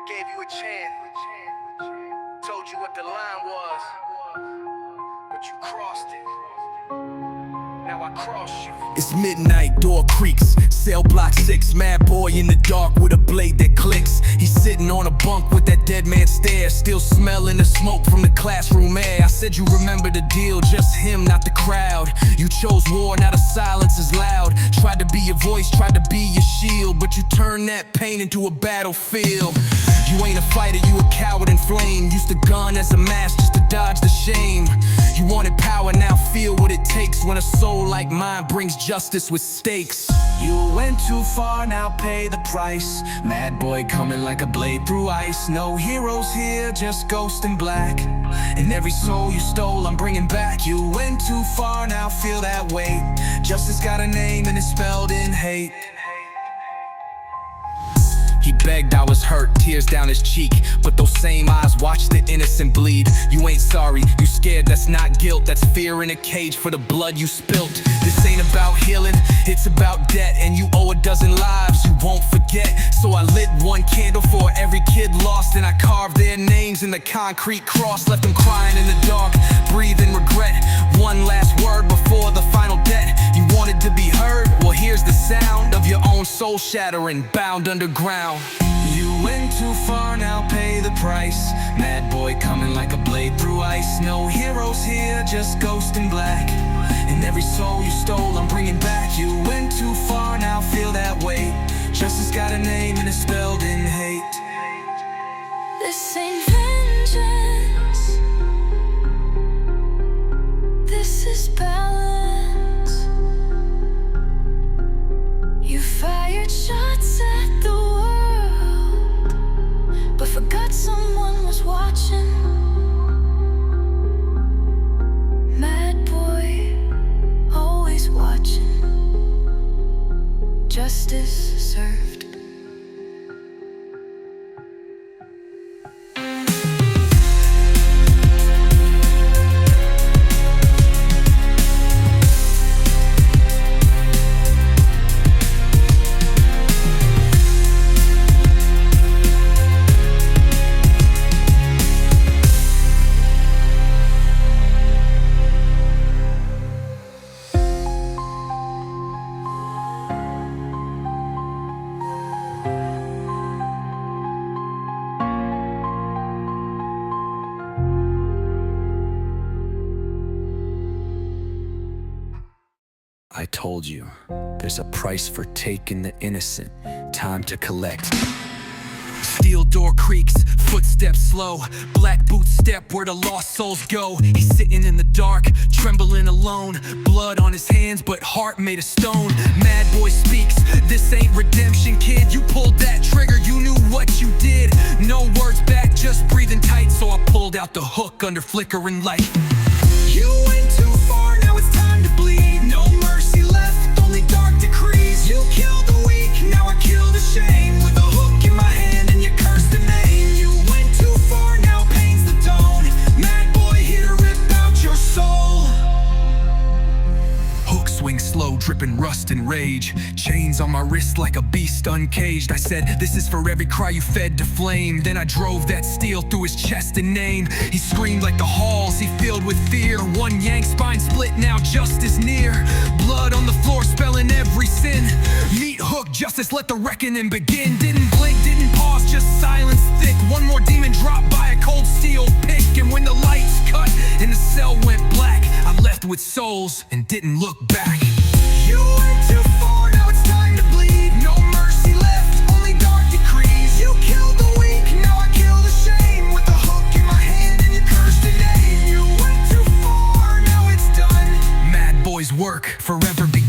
I gave you a chance, told you what the line was, but you crossed it. Now I cross you. It's midnight, door creaks, cell block 6, mad boy in the dark with a blade that clicks. He's sitting on a bunk with that dead man stare, still smelling the smoke from the classroom air. I said you remember the deal, just him, not the crowd. You chose war, now the silence is loud. Tried to be your voice, tried to be your shield, but you turned that pain into a battlefield. You ain't a fighter, you a coward in flame. Used a gun as a mask just to dodge the shame. You wanted power, now feel what it takes when a soul like mine brings justice with stakes. You went too far, now pay the price. Mad boy coming like a blade through ice. No heroes here, just ghost in black. And every soul you stole, I'm bringing back. You went too far, now feel that weight. Justice got a name and it's spelled in hate. He begged, I was hurt, tears down his cheek, but those same eyes watched the innocent bleed. You ain't sorry, you scared, that's not guilt. That's fear in a cage for the blood you spilt. This ain't about healing, it's about debt. And you owe a dozen lives you won't forget. So I lit one candle for every kid lost, and I carved their names in the concrete cross. Left them crying in the dark, breathing regret. One last word before the final debt. You wanted to be heard? Well, here's the sound of your own soul shattering, bound underground. You went too far, now pay the price. Mad boy coming like a blade through ice. No heroes here, just ghost in black. And every soul you stole, I'm bringing back. You went too far, now feel that weight. Justice got a name and it's spelled in hate. This ain't vengeance, this is balance. You fired shots at the world, but forgot someone was watching. Mad boy, always watching. Justice served. I told you, there's a price for taking the innocent, time to collect. Steel door creaks, footsteps slow, black boots step where the lost souls go. He's sitting in the dark, trembling alone, blood on his hands but heart made of stone. Mad boy speaks, this ain't redemption, kid. You pulled that trigger, you knew what you did. No words back, just breathing tight, so I pulled out the hook under flickering light. You went too far, now it's time to bleed. No mercy left, only dark decrees. You killed the weak, now I kill the shame. With a hook in my hand and you curse the name. You went too far, now pain's the tone. Mad boy here to rip out your soul. Hook swing slow, dripping rust and rage. Chains on my wrist like a beast uncaged. I said, this is for every cry you fed to flame. Then I drove that steel through his chest and name. He screamed like the halls he filled with fear. One yank, spine split, now justice near. Blood on the floor spelling every sin. Meet hook, justice, let the reckoning begin. Didn't blink, didn't pause, just silence thick. One more demon dropped by a cold steel pick. And when the lights cut and the cell went black, I left with souls and didn't look back. You went too far, now it's time to bleed. No mercy left, only dark decrees. You killed the weak, now I kill the shame. With the hook in my hand and you cursed the name. You went too far, now it's done. Mad boy's work forever be